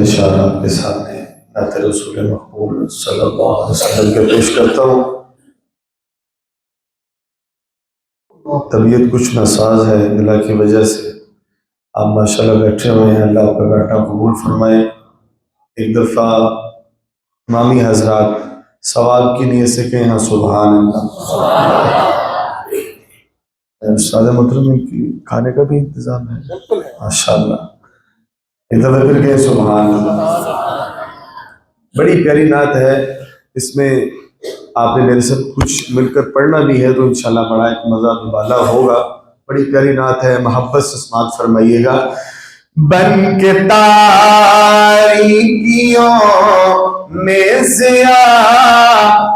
اشارہ آپ کے سامنے نعت رسول مقبول صلی اللہ علیہ وسلم کے پیش کرتا ہوں۔ طبیعت کچھ ناساز ہے، گلا کی وجہ سے آپ ماشاءاللہ بیٹھے ہوئے ہیں، اللہ آپ کا بیٹھنا قبول فرمائے۔ ایک دفعہ امامی حضرات ثواب کی نیت سے کہیں ہاں سبحان اللہ۔ استاد محترم ان کی کھانے کا بھی انتظام ہے ماشاءاللہ، ایک دفعہ پھر کہیں سبحان اللہ۔ بڑی پیاری نعت ہے، اس میں آپ نے میرے ساتھ کچھ مل کر پڑھنا بھی ہے تو انشاءاللہ بڑا ایک مزہ بالا ہوگا۔ بڑی پیاری نعت ہے، محبت سے سماعت فرمائیے گا۔ بن کے تاریکیوں میں ضیاء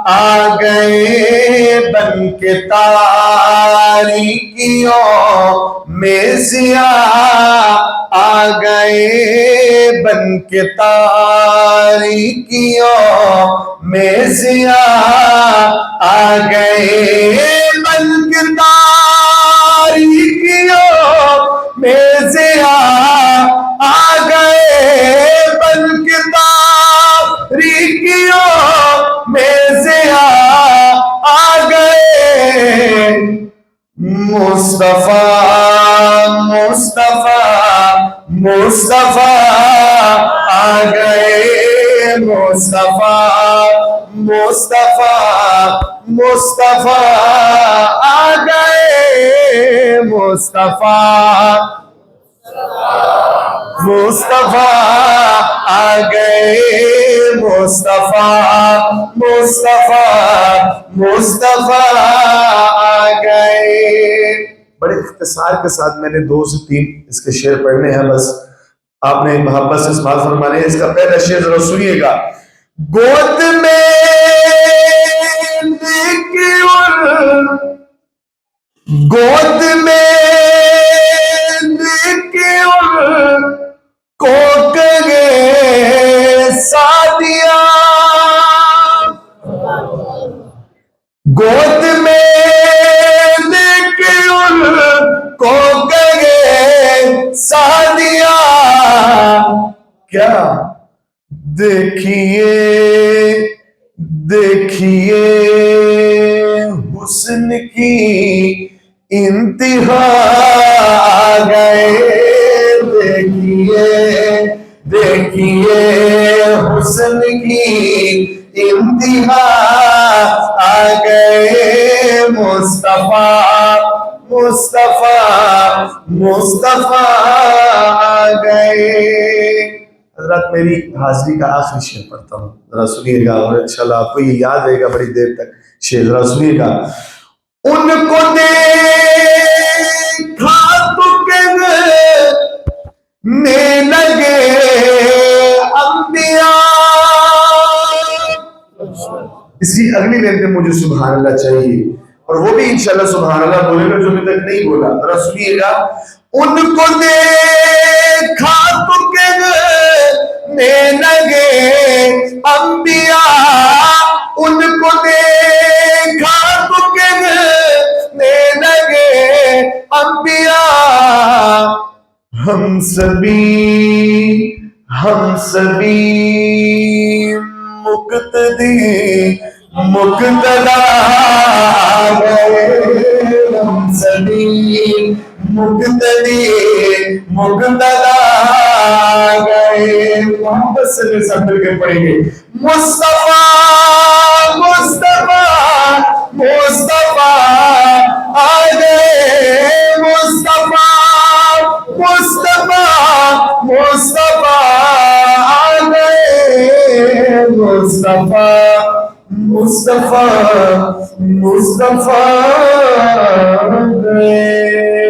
آ گئے، بن کے تاریکیوں میں ضیاء آ گئے، بن کے تاریکیوں میں ضیاء آ گئے، بن کے تاریکیوں میں ضیاء آ گئے، بن کے تاریکیوں میں ضیاء آ گئے۔ مصطفیٰ مصطفیٰ مصطفیٰ آ گئے، مصطفیٰ مصطفیٰ مصطفیٰ آ گئے، مصطفیٰ مصطفیٰ آ گئے، مصطفیٰ مصطفیٰ مصطفیٰ آ گئے۔ بڑے اختصار کے ساتھ میں نے 2 سے 3 اس کے شعر پڑھنے ہیں، بس آپ نے محبت سے سماعت فرمانے ہیں۔ اس کا پہلا شعر ذرا سنیے گا۔ گود میں گود میں کو کہے سعدیہ، گود میں کو کہے سعدیہ، کیا دیکھیے دیکھیے حسن کی انتہا آ گئے، دیکھیے دیکھیے حسن کی انتہا آ گئے، مصطفیٰ مصطفیٰ مصطفیٰ آ گئے۔ حضرات میری حاضری کا آخری شعر پڑھتا ہوں، ذرا سنیے گا اور انشاءاللہ آپ کو یہ یاد رہے گا بڑی دیر تک۔ شعر ذرا سنیے گا۔ ان کو دیکھا تو کہنے لگے انبیاء، اس کی اگلی لائن میں مجھے سبحان اللہ چاہیے اور وہ بھی انشاءاللہ سبحان اللہ بولے گا جو ابھی تک نہیں بولا، ذرا سنیے گا۔ ان کو دیکھا تو کہنے لگے انبیاء، ان کو دیکھا تو کہنے لگے انبیاء، ہم سبھی مقتدی مقتدا آ گئے، ہم سبھی مقتدی مقتدا آ گئے۔ محبت سے سب مل کے پڑھیں گے۔ مصطفیٰ مصطفیٰ مصطفیٰ آ گئے، مصطفیٰ مصطفیٰ مصطفیٰ آ گئے، مصطفیٰ مصطفیٰ مصطفیٰ آ گئے۔